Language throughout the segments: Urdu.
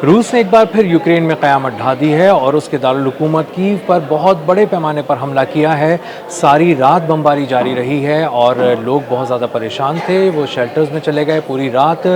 روس نے ایک بار پھر یوکرین میں قیامت ڈھا دی ہے اور اس کے دارالحکومت کیو پر بہت بڑے پیمانے پر حملہ کیا ہے۔ ساری رات بمباری جاری رہی ہے اور لوگ بہت زیادہ پریشان تھے، وہ شیلٹرز میں چلے گئے۔ پوری رات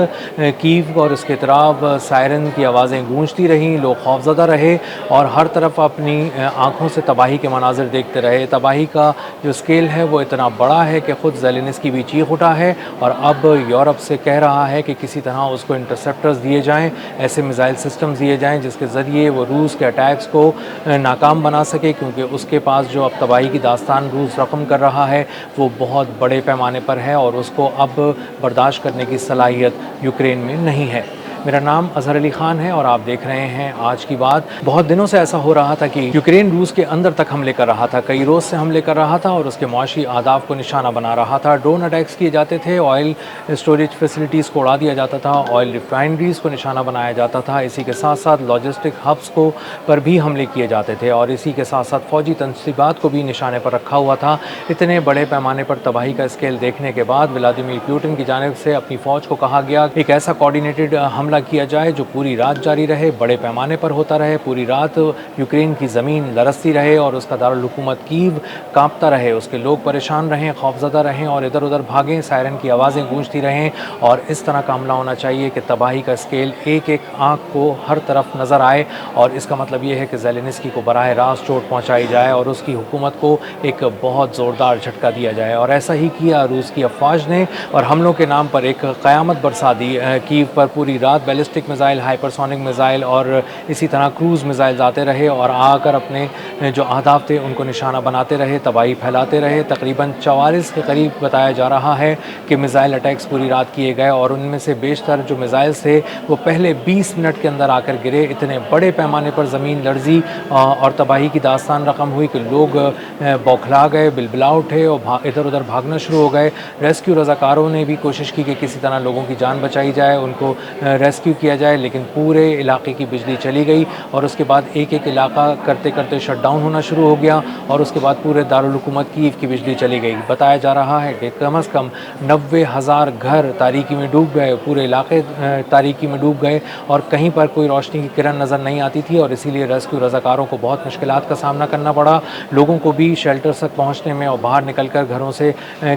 کیو اور اس کے اطراف سائرن کی آوازیں گونجتی رہیں، لوگ خوفزدہ رہے اور ہر طرف اپنی آنکھوں سے تباہی کے مناظر دیکھتے رہے۔ تباہی کا جو اسکیل ہے وہ اتنا بڑا ہے کہ خود زیلنسکی بھی چیخ اٹھا ہے اور اب یورپ سے کہہ رہا ہے کہ کسی طرح اس کو انٹرسیپٹرز دیے جائیں، ایسے میزائل سسٹمز دیے جائیں جس کے ذریعے وہ روس کے اٹیکس کو ناکام بنا سکے، کیونکہ اس کے پاس جو اب تباہی کی داستان روس رقم کر رہا ہے وہ بہت بڑے پیمانے پر ہے اور اس کو اب برداشت کرنے کی صلاحیت یوکرین میں نہیں ہے۔ میرا نام اظہر علی خان ہے اور آپ دیکھ رہے ہیں آج کی بات۔ بہت دنوں سے ایسا ہو رہا تھا کہ یوکرین روس کے اندر تک حملے کر رہا تھا، کئی روز سے حملے کر رہا تھا اور اس کے معاشی اہداف کو نشانہ بنا رہا تھا۔ ڈرون اٹیکس کیے جاتے تھے، آئل اسٹوریج فیسلٹیز کو اڑا دیا جاتا تھا، آئل ریفائنریز کو نشانہ بنایا جاتا تھا، اسی کے ساتھ ساتھ لاجسٹک ہبس کو پر بھی حملے کیے جاتے تھے اور اسی کے ساتھ ساتھ فوجی تنصیبات کو بھی نشانے پر رکھا ہوا تھا۔ اتنے بڑے پیمانے پر تباہی کا اسکیل دیکھنے کے بعد ولادیمیر پوٹن کی جانب سے اپنی فوج کو کہا گیا ایک ایسا کوارڈینیٹڈ حملہ کیا جائے جو پوری رات جاری رہے، بڑے پیمانے پر ہوتا رہے، پوری رات یوکرین کی زمین لرزتی رہے اور اس کا دارالحکومت کیو کانپتا رہے، اس کے لوگ پریشان رہیں، خوفزدہ رہیں اور ادھر ادھر بھاگیں، سائرن کی آوازیں گونجتی رہیں اور اس طرح کا حملہ ہونا چاہیے کہ تباہی کا اسکیل ایک ایک آنکھ کو ہر طرف نظر آئے اور اس کا مطلب یہ ہے کہ زیلنسکی کو براہ راست چوٹ پہنچائی جائے اور اس کی حکومت کو ایک بہت زوردار جھٹکا دیا جائے، اور ایسا ہی کیا روس کی افواج نے اور حملوں کے نام پر ایک قیامت برسا دی۔ کیو پر پوری رات بیلسٹک میزائل، ہائپرسونک میزائل اور اسی طرح کروز میزائل آتے رہے اور آ کر اپنے جو اہداف تھے ان کو نشانہ بناتے رہے، تباہی پھیلاتے رہے۔ تقریباً 44 کے قریب بتایا جا رہا ہے کہ میزائل اٹیکس پوری رات کیے گئے اور ان میں سے بیشتر جو میزائلز تھے وہ پہلے 20 منٹ کے اندر آ کر گرے۔ اتنے بڑے پیمانے پر زمین لرزی اور تباہی کی داستان رقم ہوئی کہ لوگ بوکھلا گئے، بلبلا اٹھے اور ادھر ادھر بھاگنا شروع ہو گئے۔ ریسکیو رضاکاروں نے بھی کوشش کی کہ کسی طرح لوگوں کی جان بچائی جائے، ان کو ریسکیو کیا جائے، لیکن پورے علاقے کی بجلی چلی گئی اور اس کے بعد ایک ایک علاقہ کرتے کرتے شٹ ڈاؤن ہونا شروع ہو گیا اور اس کے بعد پورے دارالحکومت کیو کی بجلی چلی گئی۔ بتایا جا رہا ہے کہ کم از کم 90,000 گھر تاریکی میں ڈوب گئے، پورے علاقے تاریکی میں ڈوب گئے اور کہیں پر کوئی روشنی کی کرن نظر نہیں آتی تھی اور اسی لیے ریسکیو رضاکاروں کو بہت مشکلات کا سامنا کرنا پڑا، لوگوں کو بھی شیلٹرز تک پہنچنے میں اور باہر نکل کر گھروں سے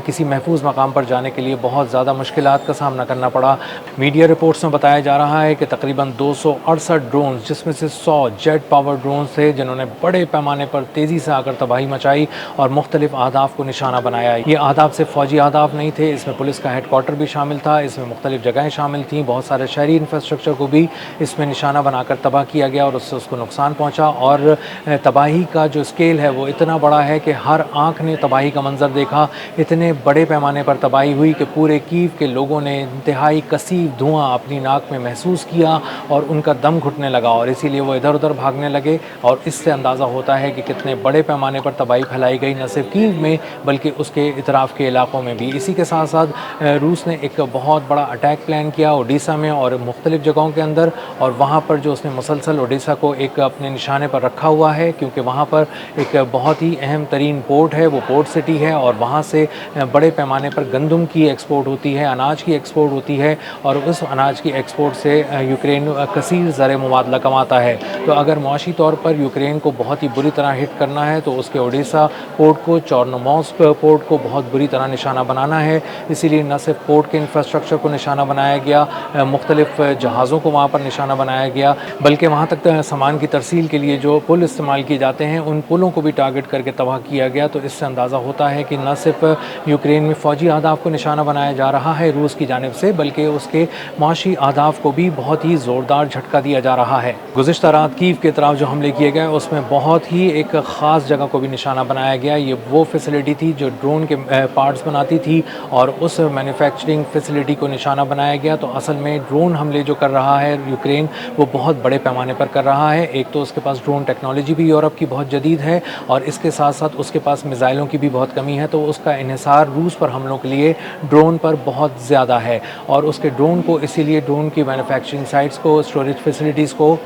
کسی محفوظ مقام پر جانے کے لیے بہت زیادہ مشکلات کا سامنا کرنا پڑا۔ میڈیا رپورٹس میں بتایا جا رہا ہے کہ تقریباً 268 ڈرونز، جس میں سے 100 جیٹ پاور ڈرونز تھے جنہوں نے بڑے پیمانے پر تیزی سے آ کر تباہی مچائی اور مختلف اہداف کو نشانہ بنایا۔ یہ اہداف صرف فوجی اہداف نہیں تھے، اس میں پولیس کا ہیڈ کوارٹر بھی شامل تھا، اس میں مختلف جگہیں شامل تھیں، بہت سارے شہری انفراسٹرکچر کو بھی اس میں نشانہ بنا کر تباہ کیا گیا اور اس سے اس کو نقصان پہنچا اور تباہی کا جو اسکیل ہے وہ اتنا بڑا ہے کہ ہر آنکھ نے تباہی کا منظر دیکھا۔ اتنے بڑے پیمانے پر تباہی ہوئی کہ پورے کیو کے لوگوں نے انتہائی کثیف دھواں اپنی ناک میں محسوس کیا اور ان کا دم گھٹنے لگا اور اسی لیے وہ ادھر ادھر بھاگنے لگے اور اس سے اندازہ ہوتا ہے کہ کتنے بڑے پیمانے پر تباہی پھیلائی گئی، نہ صرف کیو میں بلکہ اس کے اطراف کے علاقوں میں بھی۔ اسی کے ساتھ ساتھ روس نے ایک بہت بڑا اٹیک پلان کیا اوڈیسا میں اور مختلف جگہوں کے اندر، اور وہاں پر جو اس نے مسلسل اوڈیسا کو ایک اپنے نشانے پر رکھا ہوا ہے کیونکہ وہاں پر ایک بہت ہی اہم ترین پورٹ ہے، وہ پورٹ سٹی ہے اور وہاں سے بڑے پیمانے پر گندم کی ایکسپورٹ ہوتی ہے، اناج کی ایکسپورٹ ہوتی ہے اور اس اناج کی ایکسپورٹ سے یوکرین کثیر زر مبادلہ کماتا ہے۔ تو اگر معاشی طور پر یوکرین کو بہت ہی بری طرح ہٹ کرنا ہے تو اس کے اوڈیسا پورٹ کو، چورنومورسک پورٹ کو بہت بری طرح نشانہ بنانا ہے۔ اسی لیے نہ صرف پورٹ کے انفراسٹرکچر کو نشانہ بنایا گیا، مختلف جہازوں کو وہاں پر نشانہ بنایا گیا، بلکہ وہاں تک سامان کی ترسیل کے لیے جو پل استعمال کیے جاتے ہیں ان پلوں کو بھی ٹارگٹ کر کے تباہ کیا گیا۔ تو اس سے اندازہ ہوتا ہے کہ نہ صرف یوکرین میں فوجی اہداف کو نشانہ بنایا جا رہا ہے روس کی جانب سے، بلکہ اس کے معاشی اہداف کو بھی بہت ہی زوردار جھٹکا دیا جا رہا ہے۔ گزشتہ رات کیو کے اطراف جو حملے کیے گئے اس میں بہت ہی ایک خاص جگہ کو بھی نشانہ بنایا گیا۔ یہ وہ فیسلٹی تھی جو ڈرون کے پارٹس بناتی تھی اور اس مینوفیکچرنگ فیسلٹی کو نشانہ بنایا گیا۔ تو اصل میں ڈرون حملے جو کر رہا ہے یوکرین وہ بہت بڑے پیمانے پر کر رہا ہے۔ ایک تو اس کے پاس ڈرون ٹیکنالوجی بھی یورپ کی بہت جدید ہے اور اس کے ساتھ ساتھ اس کے پاس میزائلوں کی بھی بہت کمی ہے، تو اس کا انحصار روس پر حملوں کے لیے ڈرون پر بہت زیادہ ہے اور اس کے ڈرون کو اسی لیے ڈرون کی مینوفیکچرنگ سائٹس کو، اسٹوریج فیسلٹیز کو